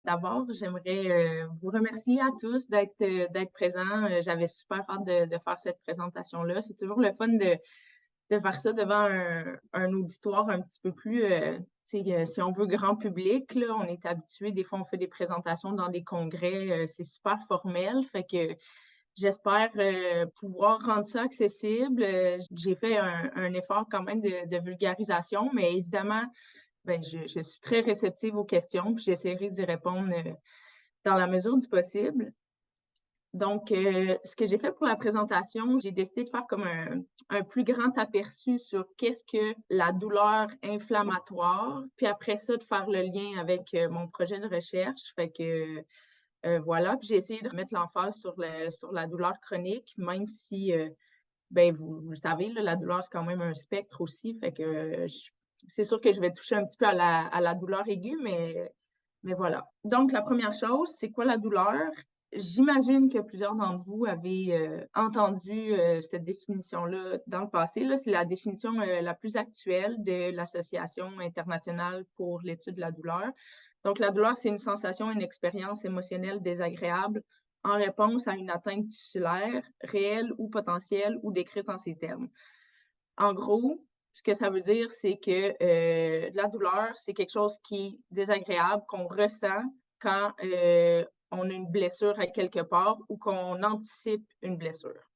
D'abord, j'aimerais vous remercier à tous d'être présents. J'avais super hâte de faire cette présentation-là. C'est toujours le fun de faire ça devant un auditoire un petit peu plus, si on veut, grand public, là. On est habitué, des fois, on fait des présentations dans des congrès, c'est super formel. Fait que j'espère pouvoir rendre ça accessible. J'ai fait un effort quand même de vulgarisation, mais évidemment, ben, je suis très réceptive aux questions, puis j'essaierai d'y répondre dans la mesure du possible. Donc, ce que j'ai fait pour la présentation, j'ai décidé de faire comme un plus grand aperçu sur qu'est-ce que la douleur inflammatoire, puis après ça, de faire le lien avec mon projet de recherche. Fait que voilà, puis j'ai essayé de mettre l'emphase sur la douleur chronique, même si, ben, vous le savez, là, la douleur, c'est quand même un spectre aussi. Fait que c'est sûr que je vais toucher un petit peu à la douleur aiguë, mais voilà. Donc, la première chose, c'est quoi la douleur? J'imagine que plusieurs d'entre vous avez entendu cette définition-là dans le passé. Là, c'est la définition la plus actuelle de l'Association internationale pour l'étude de la douleur. Donc, la douleur, c'est une sensation, une expérience émotionnelle désagréable en réponse à une atteinte tissulaire, réelle ou potentielle, ou décrite en ces termes. En gros, ce que ça veut dire, c'est que la douleur, c'est quelque chose qui est désagréable, qu'on ressent quand on a une blessure à quelque part ou qu'on anticipe une blessure.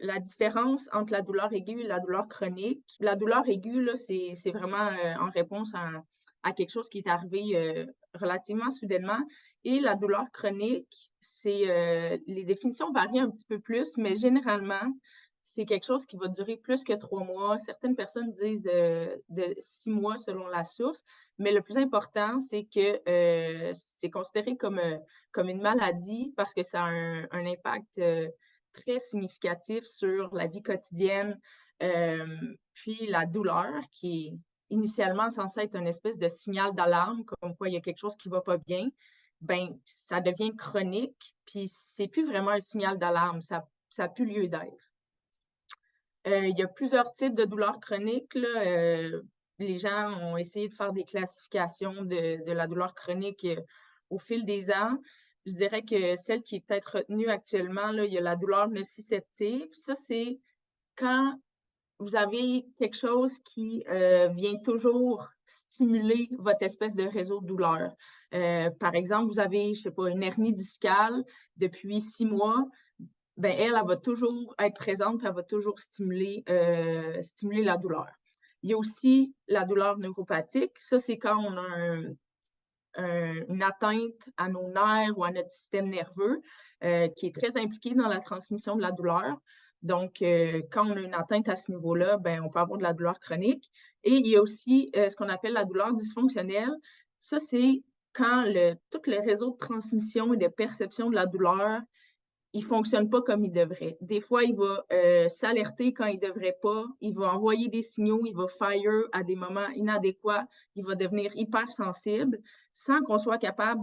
La différence entre la douleur aiguë et la douleur chronique, la douleur aiguë, là, c'est vraiment en réponse à quelque chose qui est arrivé relativement soudainement. Et la douleur chronique, les définitions varient un petit peu plus, mais généralement, c'est quelque chose qui va durer plus que 3 mois. Certaines personnes disent de 6 mois selon la source, mais le plus important, c'est que c'est considéré comme une maladie parce que ça a un impact très significatif sur la vie quotidienne. Puis la douleur, qui est initialement censée être une espèce de signal d'alarme, comme quoi il y a quelque chose qui ne va pas bien, ben ça devient chronique, puis c'est plus vraiment un signal d'alarme, ça n'a plus lieu d'être. Il y a plusieurs types de douleurs chroniques, là. Les gens ont essayé de faire des classifications de la douleur chronique au fil des ans. Je dirais que celle qui est peut-être retenue actuellement, là, il y a la douleur nociceptive. Ça, c'est quand vous avez quelque chose qui vient toujours stimuler votre espèce de réseau de douleur. Par exemple, vous avez, je sais pas, une hernie discale depuis 6 mois. Ben elle va toujours être présente, elle va toujours stimuler la douleur. Il y a aussi la douleur neuropathique. Ça, c'est quand on a une atteinte à nos nerfs ou à notre système nerveux qui est très impliqué dans la transmission de la douleur. Donc, quand on a une atteinte à ce niveau-là, ben, on peut avoir de la douleur chronique. Et il y a aussi ce qu'on appelle la douleur dysfonctionnelle. Ça, c'est quand tout le réseau de transmission et de perception de la douleur il ne fonctionne pas comme il devrait. Des fois, il va s'alerter quand il ne devrait pas, il va envoyer des signaux, il va fire à des moments inadéquats, il va devenir hypersensible sans qu'on soit capable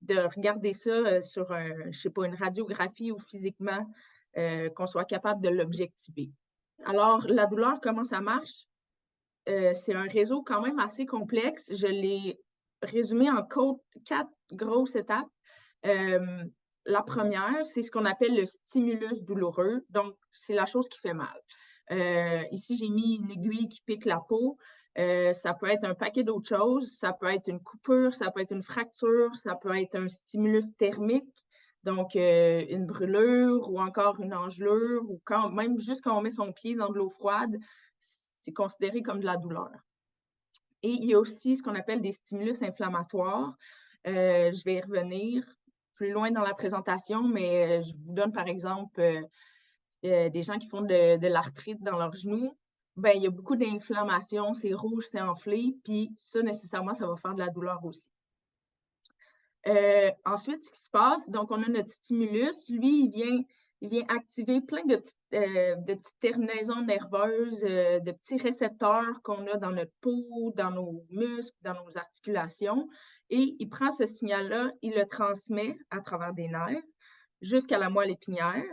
de regarder ça sur je sais pas, une radiographie ou physiquement, qu'on soit capable de l'objectiver. Alors, la douleur, comment ça marche? C'est un réseau quand même assez complexe. Je l'ai résumé en 4 grosses étapes. La première, c'est ce qu'on appelle le stimulus douloureux. Donc, c'est la chose qui fait mal. Ici, j'ai mis une aiguille qui pique la peau. Ça peut être un paquet d'autres choses. Ça peut être une coupure, ça peut être une fracture, ça peut être un stimulus thermique, donc une brûlure ou encore une engelure, ou même juste quand on met son pied dans de l'eau froide, c'est considéré comme de la douleur. Et il y a aussi ce qu'on appelle des stimulus inflammatoires. Je vais y revenir plus loin dans la présentation, mais je vous donne par exemple des gens qui font de l'arthrite dans leurs genoux. Ben, il y a beaucoup d'inflammation, c'est rouge, c'est enflé, puis ça, nécessairement, ça va faire de la douleur aussi. Ensuite, ce qui se passe, donc on a notre stimulus, lui, il vient activer plein de petites terminaisons nerveuses, de petits récepteurs qu'on a dans notre peau, dans nos muscles, dans nos articulations. Et il prend ce signal-là, il le transmet à travers des nerfs jusqu'à la moelle épinière.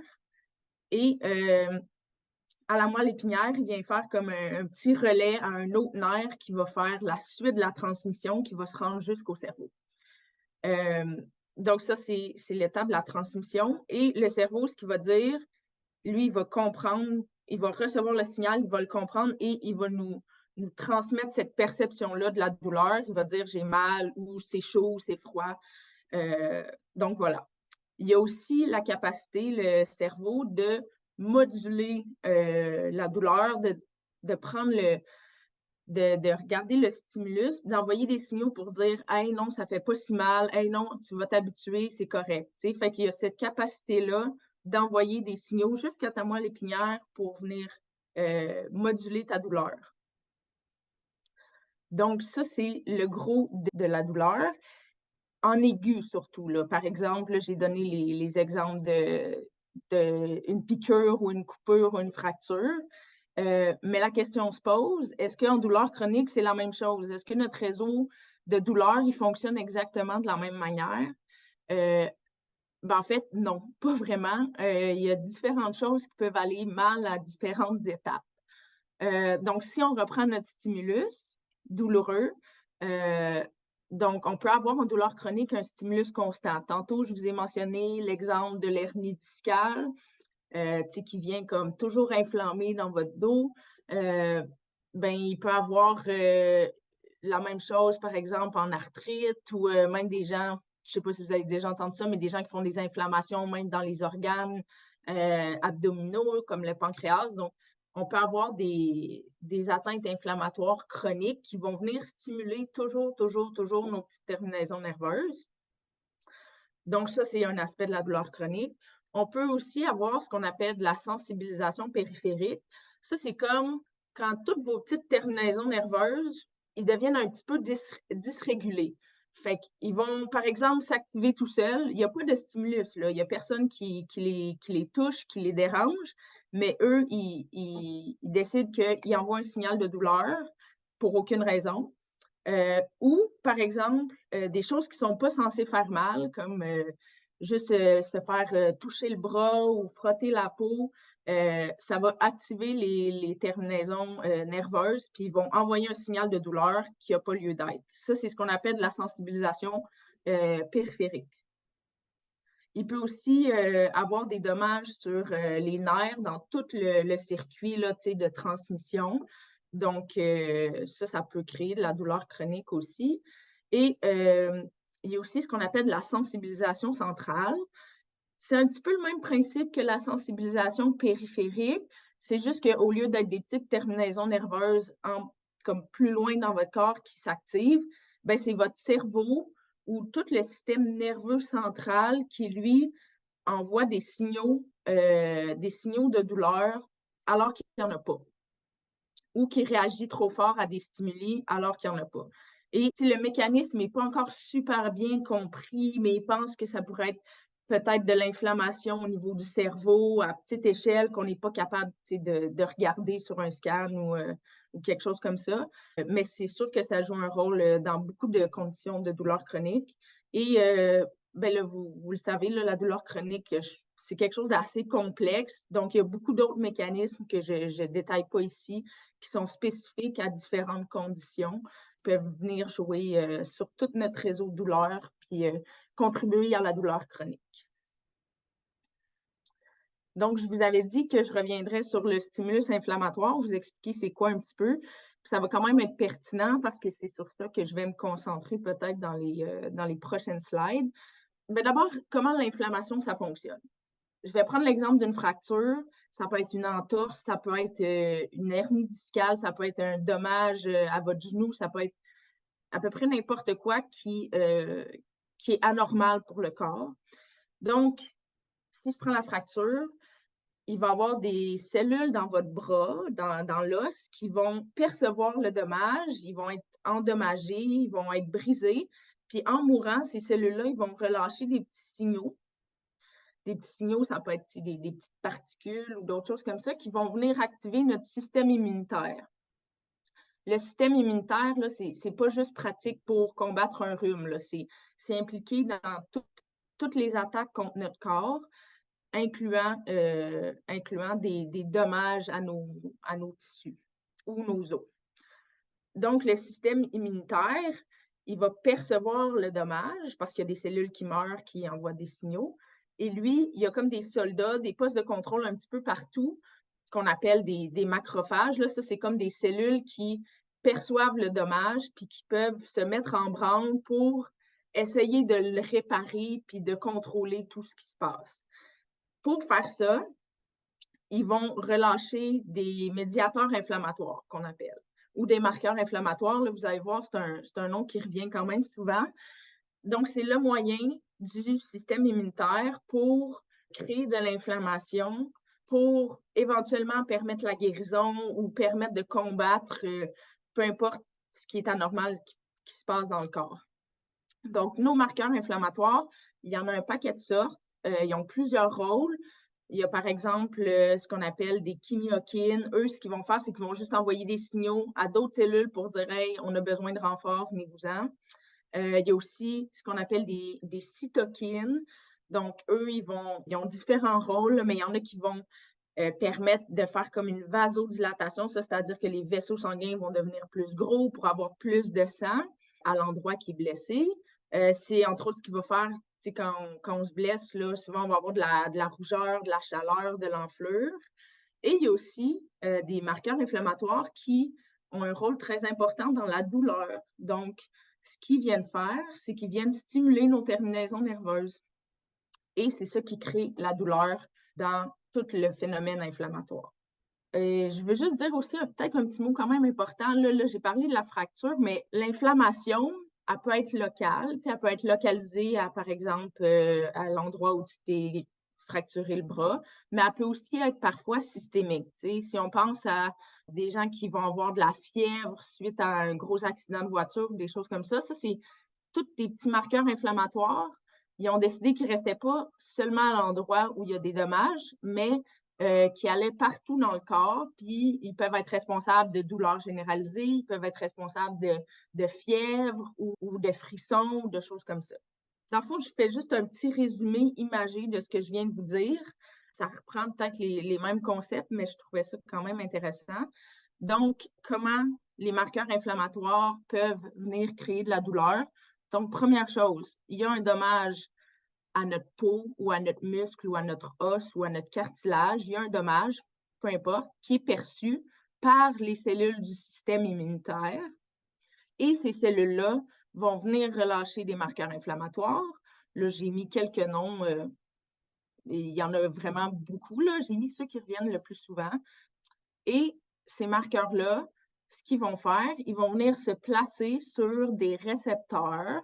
Et à la moelle épinière, il vient faire comme un petit relais à un autre nerf qui va faire la suite de la transmission qui va se rendre jusqu'au cerveau. Donc ça, c'est l'étape de la transmission. Et le cerveau, ce qu'il va dire, lui, il va comprendre, il va recevoir le signal, il va le comprendre et il va nous transmettre cette perception-là de la douleur. Il va dire j'ai mal ou c'est chaud ou c'est froid. Donc voilà. Il y a aussi la capacité, le cerveau, de moduler la douleur, de prendre de regarder le stimulus, d'envoyer des signaux pour dire « Hey, non, ça fait pas si mal. Hey, non, tu vas t'habituer, c'est correct. » Fait qu'il y a cette capacité-là d'envoyer des signaux jusqu'à ta moelle épinière pour venir moduler ta douleur. Donc, ça, c'est le gros de la douleur. En aigu, surtout. Là. Par exemple, j'ai donné les exemples une piqûre ou une coupure ou une fracture. Mais la question se pose, est-ce qu'en douleur chronique, c'est la même chose? Est-ce que notre réseau de douleur, il fonctionne exactement de la même manière? En fait, non, pas vraiment. Il y a différentes choses qui peuvent aller mal à différentes étapes. Donc, si on reprend notre stimulus douloureux, donc, on peut avoir en douleur chronique un stimulus constant. Tantôt, je vous ai mentionné l'exemple de l'hernie discale, qui vient comme toujours inflammé dans votre dos. Il peut avoir la même chose, par exemple, en arthrite ou même des gens, je ne sais pas si vous avez déjà entendu ça, mais des gens qui font des inflammations même dans les organes abdominaux, comme le pancréas. Donc, on peut avoir des atteintes inflammatoires chroniques qui vont venir stimuler toujours nos petites terminaisons nerveuses. Donc, ça, c'est un aspect de la douleur chronique. On peut aussi avoir ce qu'on appelle de la sensibilisation périphérique. Ça, c'est comme quand toutes vos petites terminaisons nerveuses, ils deviennent un petit peu dysrégulés. Fait qu'ils vont, par exemple, s'activer tout seuls. Il n'y a pas de stimulus, là. Il n'y a personne qui les touche, qui les dérange, mais eux, ils décident qu'ils envoient un signal de douleur pour aucune raison. Ou, par exemple, des choses qui ne sont pas censées faire mal, comme juste se faire toucher le bras ou frotter la peau, ça va activer les terminaisons nerveuses, puis ils vont envoyer un signal de douleur qui n'a pas lieu d'être. Ça, c'est ce qu'on appelle de la sensibilisation périphérique. Il peut aussi avoir des dommages sur les nerfs dans tout le circuit là, de transmission. Donc, ça peut créer de la douleur chronique aussi. Et il y a aussi ce qu'on appelle la sensibilisation centrale. C'est un petit peu le même principe que la sensibilisation périphérique. C'est juste qu'au lieu d'être des petites terminaisons nerveuses comme plus loin dans votre corps qui s'activent, c'est votre cerveau ou tout le système nerveux central qui, lui, envoie des signaux de douleur alors qu'il n'y en a pas, ou qui réagit trop fort à des stimuli alors qu'il n'y en a pas. Et le mécanisme n'est pas encore super bien compris, mais il pense que ça pourrait être peut-être de l'inflammation au niveau du cerveau à petite échelle qu'on n'est pas capable de regarder sur un scan ou quelque chose comme ça. Mais c'est sûr que ça joue un rôle dans beaucoup de conditions de douleur chronique. Et là, vous le savez, là, la douleur chronique, c'est quelque chose d'assez complexe. Donc, il y a beaucoup d'autres mécanismes que je ne détaille pas ici, qui sont spécifiques à différentes conditions, peuvent venir jouer sur tout notre réseau de douleur, puis contribuer à la douleur chronique. Donc, je vous avais dit que je reviendrais sur le stimulus inflammatoire, vous expliquer c'est quoi un petit peu. Puis ça va quand même être pertinent parce que c'est sur ça que je vais me concentrer peut-être dans les prochaines slides. Mais d'abord, comment l'inflammation, ça fonctionne? Je vais prendre l'exemple d'une fracture. Ça peut être une entorse, ça peut être une hernie discale, ça peut être un dommage à votre genou, ça peut être à peu près n'importe quoi qui est anormal pour le corps. Donc, si je prends la fracture, il va y avoir des cellules dans votre bras, dans l'os, qui vont percevoir le dommage, ils vont être endommagés, ils vont être brisés. Puis en mourant, ces cellules-là, ils vont relâcher des petits signaux. Des petits signaux, ça peut être des petites particules ou d'autres choses comme ça qui vont venir activer notre système immunitaire. Le système immunitaire, là, c'est pas juste pratique pour combattre un rhume, là. C'est impliqué dans toutes les attaques contre notre corps, incluant des dommages à nos tissus ou nos os. Donc, le système immunitaire, il va percevoir le dommage parce qu'il y a des cellules qui meurent, qui envoient des signaux. Et lui, il y a comme des soldats, des postes de contrôle un petit peu partout, qu'on appelle des macrophages. Là, ça, c'est comme des cellules qui perçoivent le dommage puis qui peuvent se mettre en branle pour essayer de le réparer puis de contrôler tout ce qui se passe. Pour faire ça, ils vont relâcher des médiateurs inflammatoires qu'on appelle, ou des marqueurs inflammatoires. Là, vous allez voir, c'est un nom qui revient quand même souvent. Donc, c'est le moyen du système immunitaire pour créer de l'inflammation, pour éventuellement permettre la guérison ou permettre de combattre peu importe ce qui est anormal qui se passe dans le corps. Donc, nos marqueurs inflammatoires, il y en a un paquet de sortes. Ils ont plusieurs rôles. Il y a par exemple ce qu'on appelle des chimiokines. Eux, ce qu'ils vont faire, c'est qu'ils vont juste envoyer des signaux à d'autres cellules pour dire « Hey, on a besoin de renfort, venez-vous-en ». Il y a aussi ce qu'on appelle des cytokines. Donc, eux, ils ont différents rôles, mais il y en a qui vont permettre de faire comme une vasodilatation, ça, c'est-à-dire que les vaisseaux sanguins vont devenir plus gros pour avoir plus de sang à l'endroit qui est blessé. C'est entre autres ce qui va faire, quand on se blesse, là, souvent on va avoir de la rougeur, de la chaleur, de l'enflure. Et il y a aussi des marqueurs inflammatoires qui ont un rôle très important dans la douleur. Donc, ce qu'ils viennent faire, c'est qu'ils viennent stimuler nos terminaisons nerveuses. Et c'est ça qui crée la douleur dans tout le phénomène inflammatoire. Et je veux juste dire aussi peut-être un petit mot quand même important. Là, j'ai parlé de la fracture, mais l'inflammation, elle peut être locale. Elle peut être localisée, par exemple, à l'endroit où tu t'es fracturé le bras, mais elle peut aussi être parfois systémique. Si on pense à des gens qui vont avoir de la fièvre suite à un gros accident de voiture ou des choses comme ça, c'est tous des petits marqueurs inflammatoires. Ils ont décidé qu'ils ne restaient pas seulement à l'endroit où il y a des dommages, mais qui allaient partout dans le corps, puis ils peuvent être responsables de douleurs généralisées, ils peuvent être responsables de fièvre ou de frissons, ou de choses comme ça. Dans le fond, je fais juste un petit résumé imagé de ce que je viens de vous dire. Ça reprend peut-être les mêmes concepts, mais je trouvais ça quand même intéressant. Donc, comment les marqueurs inflammatoires peuvent venir créer de la douleur? Donc, première chose, il y a un dommage à notre peau ou à notre muscle ou à notre os ou à notre cartilage. Il y a un dommage, peu importe, qui est perçu par les cellules du système immunitaire. Et ces cellules-là vont venir relâcher des marqueurs inflammatoires. Là, j'ai mis quelques noms. Il y en a vraiment beaucoup. J'ai mis ceux qui reviennent le plus souvent. Et ces marqueurs-là, ce qu'ils vont faire, ils vont venir se placer sur des récepteurs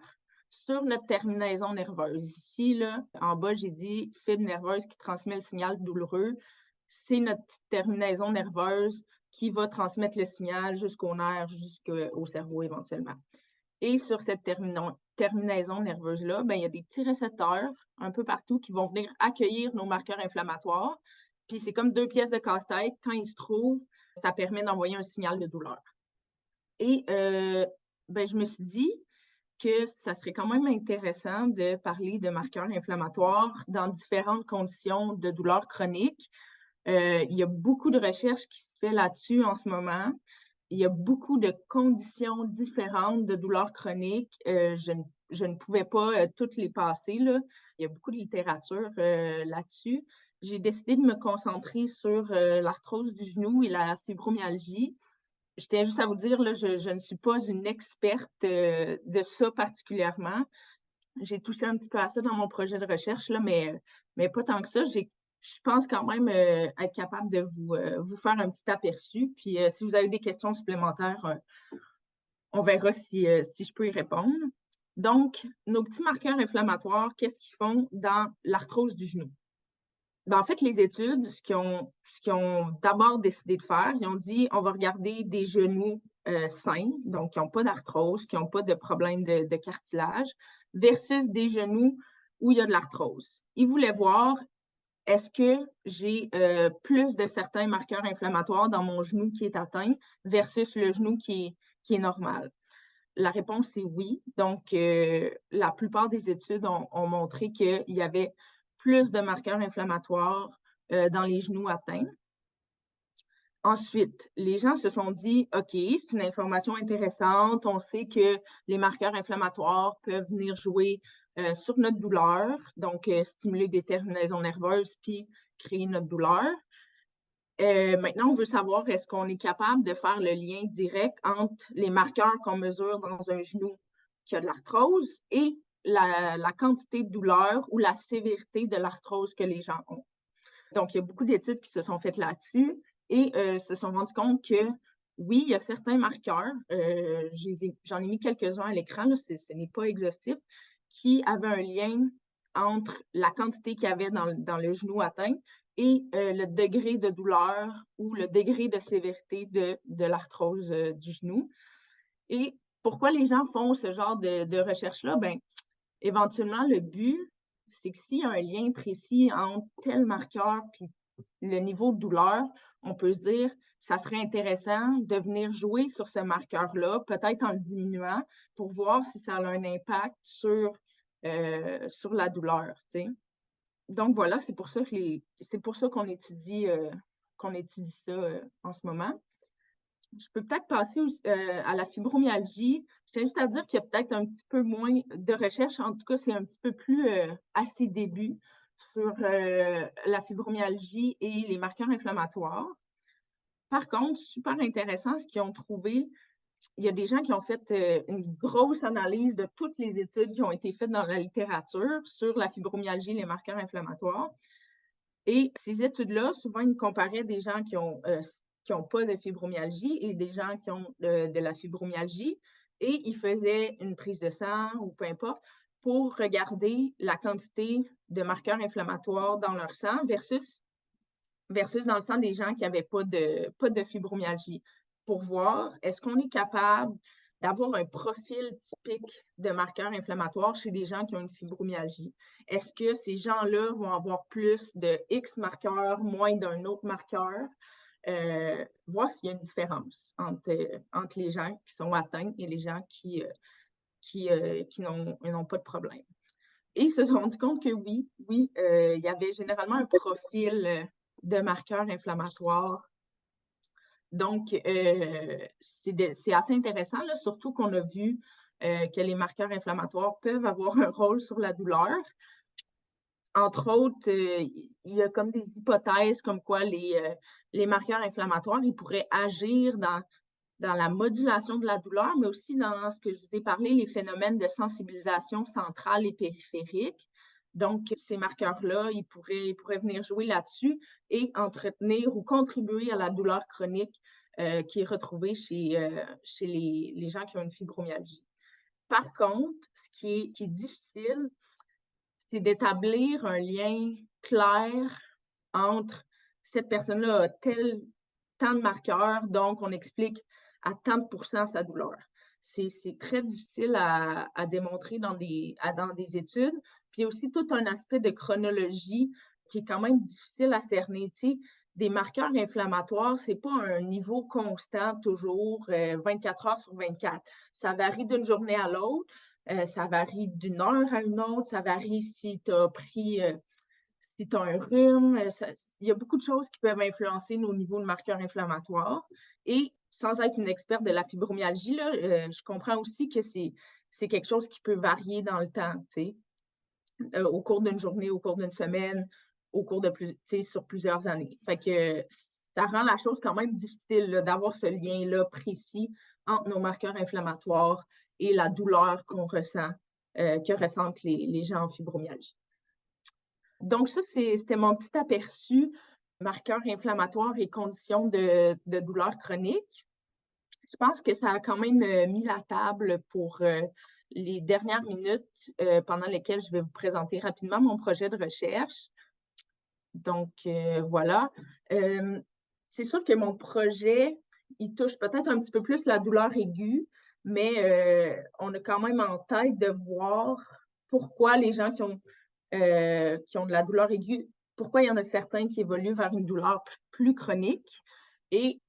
sur notre terminaison nerveuse. Ici, là, en bas, j'ai dit fibre nerveuse qui transmet le signal douloureux. C'est notre terminaison nerveuse qui va transmettre le signal jusqu'au nerf, jusqu'au cerveau éventuellement. Et sur cette terminaison nerveuse-là, il y a des petits récepteurs un peu partout qui vont venir accueillir nos marqueurs inflammatoires. Puis c'est comme deux pièces de casse-tête. Quand ils se trouvent, ça permet d'envoyer un signal de douleur. Et je me suis dit que ça serait quand même intéressant de parler de marqueurs inflammatoires dans différentes conditions de douleur chronique. Il y a beaucoup de recherches qui se fait là-dessus en ce moment. Il y a beaucoup de conditions différentes de douleurs chroniques. Je ne pouvais pas toutes les passer, là. Il y a beaucoup de littérature là-dessus. J'ai décidé de me concentrer sur l'arthrose du genou et la fibromyalgie. Je tiens juste à vous dire, là, je ne suis pas une experte de ça particulièrement. J'ai touché un petit peu à ça dans mon projet de recherche, là, mais pas tant que ça. Je pense quand même être capable de vous faire un petit aperçu. Puis si vous avez des questions supplémentaires, on verra si je peux y répondre. Donc, nos petits marqueurs inflammatoires, qu'est-ce qu'ils font dans l'arthrose du genou? En fait, les études, ce qu'ils ont d'abord décidé de faire, ils ont dit on va regarder des genoux sains, donc qui n'ont pas d'arthrose, qui n'ont pas de problème de cartilage, versus des genoux où il y a de l'arthrose. Ils voulaient voir est-ce que j'ai plus de certains marqueurs inflammatoires dans mon genou qui est atteint versus le genou qui est normal? La réponse est oui. Donc, la plupart des études ont montré qu'il y avait plus de marqueurs inflammatoires dans les genoux atteints. Ensuite, les gens se sont dit, OK, c'est une information intéressante. On sait que les marqueurs inflammatoires peuvent venir jouer sur notre douleur, donc stimuler des terminaisons nerveuses puis créer notre douleur. Maintenant, on veut savoir, est-ce qu'on est capable de faire le lien direct entre les marqueurs qu'on mesure dans un genou qui a de l'arthrose et la quantité de douleur ou la sévérité de l'arthrose que les gens ont. Donc, il y a beaucoup d'études qui se sont faites là-dessus et se sont rendus compte que oui, il y a certains marqueurs, j'en ai mis quelques-uns à l'écran, ce n'est pas exhaustif, qui avaient un lien entre la quantité qu'il y avait dans le genou atteint et le degré de douleur ou le degré de sévérité de l'arthrose du genou. Et pourquoi les gens font ce genre de recherche-là? Bien, éventuellement, le but, c'est que s'il y a un lien précis entre tel marqueur puis le niveau de douleur, on peut se dire, ça serait intéressant de venir jouer sur ce marqueur-là, peut-être en le diminuant, pour voir si ça a un impact sur la douleur, tu sais. Donc voilà, c'est pour ça qu'on étudie ça en ce moment. Je peux peut-être passer à la fibromyalgie. Je tiens juste à dire qu'il y a peut-être un petit peu moins de recherche. En tout cas, c'est un petit peu plus à ses débuts sur la fibromyalgie et les marqueurs inflammatoires. Par contre, super intéressant, ce qu'ils ont trouvé, il y a des gens qui ont fait une grosse analyse de toutes les études qui ont été faites dans la littérature sur la fibromyalgie et les marqueurs inflammatoires. Et ces études-là, souvent, ils comparaient des gens qui ont pas de fibromyalgie et des gens qui ont de la fibromyalgie. Et ils faisaient une prise de sang ou peu importe pour regarder la quantité de marqueurs inflammatoires dans leur sang versus dans le sang des gens qui n'avaient pas de fibromyalgie pour voir est-ce qu'on est capable d'avoir un profil typique de marqueurs inflammatoires chez des gens qui ont une fibromyalgie. Est-ce que ces gens-là vont avoir plus de X marqueurs, moins d'un autre marqueur? Voir s'il y a une différence entre les gens qui sont atteints et les gens qui n'ont pas de problème. Et ils se sont rendus compte que oui, il y avait généralement un profil de marqueurs inflammatoires. Donc, c'est assez intéressant, là, surtout qu'on a vu que les marqueurs inflammatoires peuvent avoir un rôle sur la douleur. Entre autres, il y a comme des hypothèses comme quoi les marqueurs inflammatoires, ils pourraient agir dans la modulation de la douleur, mais aussi dans ce que je vous ai parlé, les phénomènes de sensibilisation centrale et périphérique. Donc, ces marqueurs-là, ils pourraient venir jouer là-dessus et entretenir ou contribuer à la douleur chronique qui est retrouvée chez les gens qui ont une fibromyalgie. Par contre, ce qui est difficile, c'est d'établir un lien clair entre cette personne-là a tant de marqueurs, donc on explique à tant de pourcents sa douleur. C'est très difficile à démontrer dans des études. Puis il y a aussi tout un aspect de chronologie qui est quand même difficile à cerner. Tu sais, des marqueurs inflammatoires, c'est pas un niveau constant toujours 24 heures sur 24. Ça varie d'une journée à l'autre. Ça varie d'une heure à une autre. Ça varie si tu as pris si tu as un rhume, il y a beaucoup de choses qui peuvent influencer nos niveaux de marqueurs inflammatoires. Et sans être une experte de la fibromyalgie, là, je comprends aussi que c'est quelque chose qui peut varier dans le temps, tu sais, au cours d'une journée, au cours d'une semaine, au cours de sur plusieurs années. Fait que ça rend la chose quand même difficile d'avoir ce lien-là précis entre nos marqueurs inflammatoires et la douleur qu'on ressent, que ressentent les gens en fibromyalgie. Donc, ça, c'était mon petit aperçu marqueurs inflammatoires et conditions de douleur chronique. Je pense que ça a quand même mis la table pour les dernières minutes pendant lesquelles je vais vous présenter rapidement mon projet de recherche. Donc, voilà. C'est sûr que mon projet, il touche peut-être un petit peu plus la douleur aiguë, mais on a quand même en tête de voir pourquoi les gens qui ont de la douleur aiguë pourquoi il y en a certains qui évoluent vers une douleur plus chronique. Et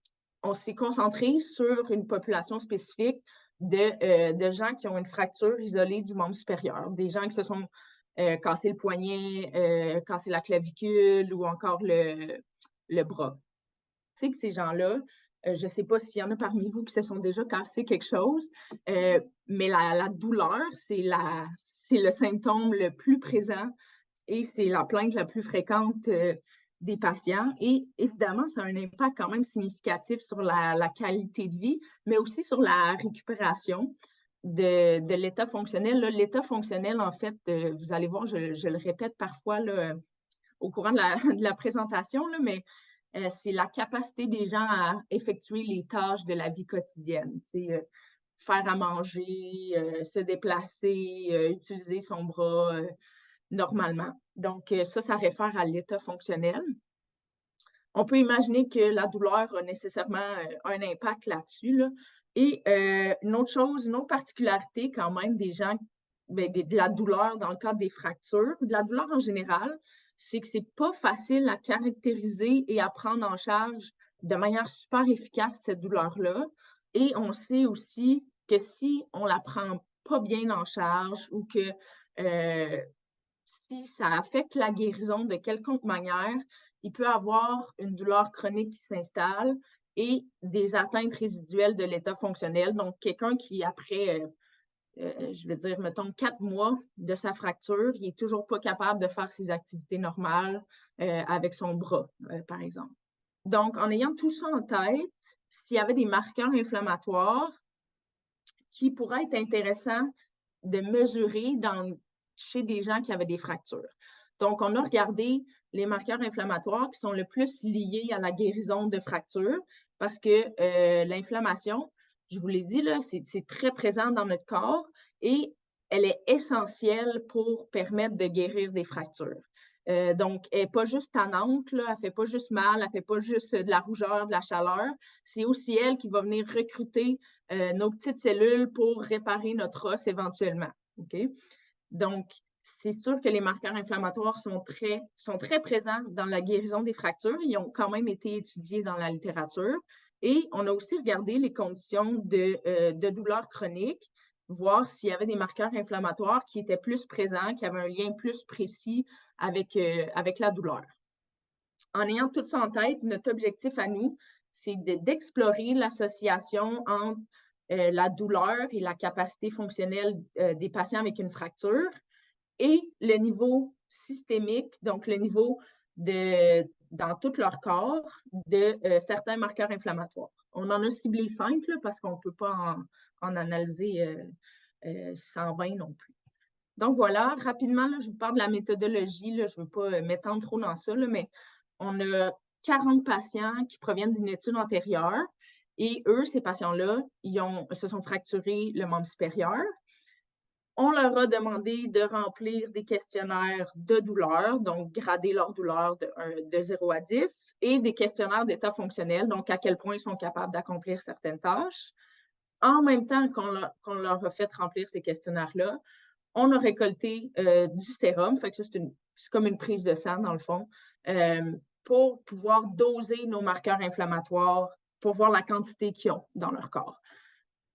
on s'est concentré sur une population spécifique de gens qui ont une fracture isolée du membre supérieur, des gens qui se sont cassé le poignet, cassé la clavicule ou encore le bras. Tu sais que ces gens-là, je ne sais pas s'il y en a parmi vous qui se sont déjà cassé quelque chose, mais la douleur, c'est le symptôme le plus présent et c'est la plainte la plus fréquente des patients. Et évidemment, ça a un impact quand même significatif sur la qualité de vie, mais aussi sur la récupération de l'état fonctionnel. L'état fonctionnel, en fait, vous allez voir, je le répète parfois là, au courant de la présentation, là, mais c'est la capacité des gens à effectuer les tâches de la vie quotidienne. Faire à manger, se déplacer, utiliser son bras normalement. Donc, ça réfère à l'état fonctionnel. On peut imaginer que la douleur a nécessairement un impact là-dessus. Là. Et une autre chose, une autre particularité quand même des gens, de la douleur dans le cadre des fractures, de la douleur en général, c'est que c'est pas facile à caractériser et à prendre en charge de manière super efficace cette douleur-là. Et on sait aussi que si on la prend pas bien en charge ou que si ça affecte la guérison de quelconque manière, il peut avoir une douleur chronique qui s'installe et des atteintes résiduelles de l'état fonctionnel. Donc, quelqu'un qui, après, je vais dire, mettons, 4 mois de sa fracture, il n'est toujours pas capable de faire ses activités normales avec son bras, par exemple. Donc, en ayant tout ça en tête, s'il y avait des marqueurs inflammatoires qui pourraient être intéressants de mesurer chez des gens qui avaient des fractures. Donc, on a regardé les marqueurs inflammatoires qui sont le plus liés à la guérison de fractures parce que l'inflammation, je vous l'ai dit, là, c'est très présent dans notre corps et elle est essentielle pour permettre de guérir des fractures. Donc, elle n'est pas juste tannante, là, elle ne fait pas juste mal, elle ne fait pas juste de la rougeur, de la chaleur. C'est aussi elle qui va venir recruter nos petites cellules pour réparer notre os éventuellement. Okay? Donc, c'est sûr que les marqueurs inflammatoires sont très présents dans la guérison des fractures. Ils ont quand même été étudiés dans la littérature. Et on a aussi regardé les conditions de douleur chronique, voir s'il y avait des marqueurs inflammatoires qui étaient plus présents, qui avaient un lien plus précis avec la douleur. En ayant tout ça en tête, notre objectif à nous, c'est d'explorer l'association entre la douleur et la capacité fonctionnelle des patients avec une fracture et le niveau systémique, donc le niveau dans tout leur corps de certains marqueurs inflammatoires. On en a ciblé 5 là, parce qu'on ne peut pas en analyser 120 non plus. Donc voilà, rapidement, là, je vous parle de la méthodologie. Là, je ne veux pas m'étendre trop dans ça, là, mais on a 40 patients qui proviennent d'une étude antérieure et eux, ces patients-là, se sont fracturés le membre supérieur. On leur a demandé de remplir des questionnaires de douleur, donc grader leur douleur de 0 à 10, et des questionnaires d'état fonctionnel, donc à quel point ils sont capables d'accomplir certaines tâches. En même temps qu'on leur a fait remplir ces questionnaires-là, on a récolté du sérum, fait que ça, c'est comme une prise de sang, dans le fond, pour pouvoir doser nos marqueurs inflammatoires, pour voir la quantité qu'ils ont dans leur corps.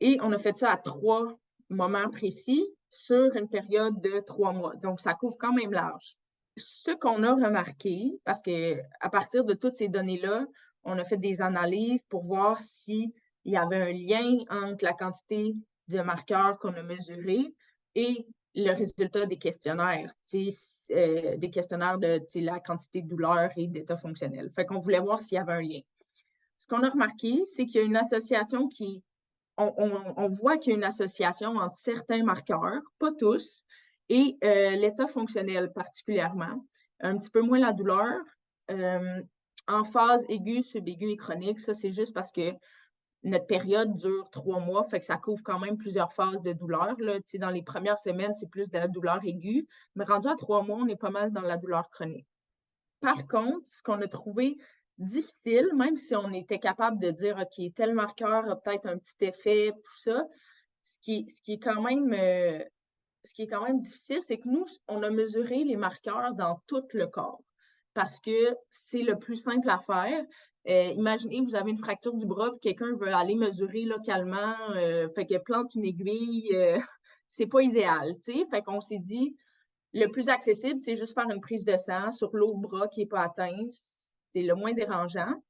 Et on a fait ça à 3 moments précis sur une période de 3 mois. Donc, ça couvre quand même large. Ce qu'on a remarqué, parce qu'à partir de toutes ces données-là, on a fait des analyses pour voir s'il y avait un lien entre la quantité de marqueurs qu'on a mesurés et le résultat des questionnaires, des questionnaires de la quantité de douleur et d'état fonctionnel. Fait qu'on voulait voir s'il y avait un lien. Ce qu'on a remarqué, c'est qu'il y a une association on voit qu'il y a une association entre certains marqueurs, pas tous, et l'état fonctionnel particulièrement. Un petit peu moins la douleur. En phase aiguë, subaiguë et chronique, ça c'est juste parce que notre période dure 3 mois, fait que ça couvre quand même plusieurs phases de douleur. Là. Dans les premières semaines, c'est plus de la douleur aiguë, mais rendu à 3 mois, on est pas mal dans la douleur chronique. Par contre, ce qu'on a trouvé difficile, même si on était capable de dire, OK, tel marqueur a peut-être un petit effet, tout ça, ce qui est quand même difficile, c'est que nous, on a mesuré les marqueurs dans tout le corps. parce que c'est le plus simple à faire. Imaginez, vous avez une fracture du bras, puis quelqu'un veut aller mesurer localement, fait que plante une aiguille, c'est pas idéal, tu sais. Fait qu'on s'est dit, le plus accessible, c'est juste faire une prise de sang sur l'autre bras qui n'est pas atteint. C'est le moins dérangeant.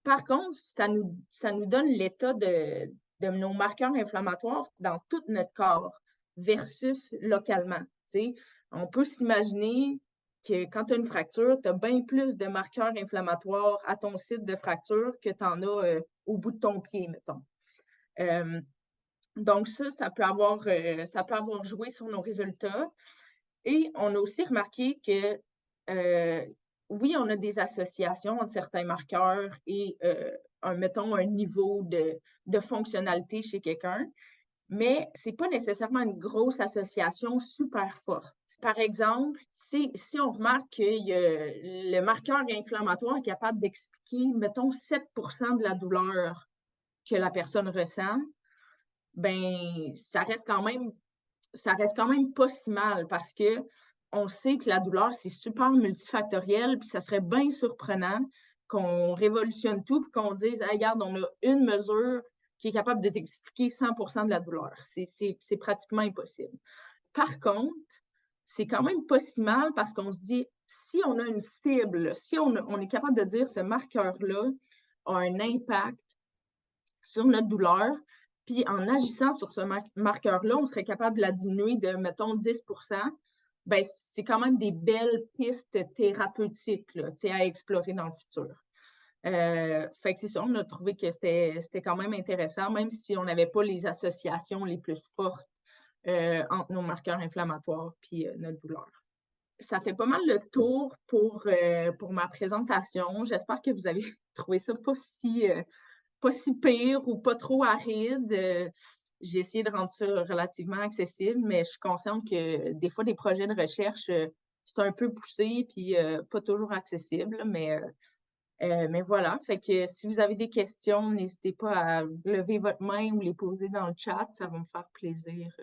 Par contre, ça nous donne l'état de nos marqueurs inflammatoires dans tout notre corps versus localement. T'sais. On peut s'imaginer que quand tu as une fracture, tu as bien plus de marqueurs inflammatoires à ton site de fracture que tu en as au bout de ton pied, mettons. Donc ça peut avoir joué sur nos résultats. Et on a aussi remarqué que, oui, on a des associations entre certains marqueurs et, mettons, un niveau de fonctionnalité chez quelqu'un, mais ce n'est pas nécessairement une grosse association super forte. Par exemple, si on remarque que le marqueur inflammatoire est capable d'expliquer, mettons, 7% de la douleur que la personne ressent, ben ça reste quand même pas si mal parce que on sait que la douleur, c'est super multifactoriel, puis ça serait bien surprenant qu'on révolutionne tout puis qu'on dise hey, regarde, on a une mesure qui est capable de t'expliquer 100% de la douleur. C'est pratiquement impossible. Par contre, c'est quand même pas si mal parce qu'on se dit si on a une cible, si on est capable de dire ce marqueur-là a un impact sur notre douleur, puis en agissant sur ce marqueur-là, on serait capable de la diminuer de, mettons, 10%. Ben, c'est quand même des belles pistes thérapeutiques là, à explorer dans le futur. Fait que c'est ça, on a trouvé que c'était quand même intéressant, même si on n'avait pas les associations les plus fortes entre nos marqueurs inflammatoires puis notre douleur. Ça fait pas mal le tour pour ma présentation. J'espère que vous avez trouvé ça pas si pire ou pas trop aride. J'ai essayé de rendre ça relativement accessible, mais je suis consciente que des fois, des projets de recherche, c'est un peu poussé puis pas toujours accessible, mais voilà. Fait que si vous avez des questions, n'hésitez pas à lever votre main ou les poser dans le chat. Ça va me faire plaisir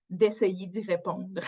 d'essayer d'y répondre.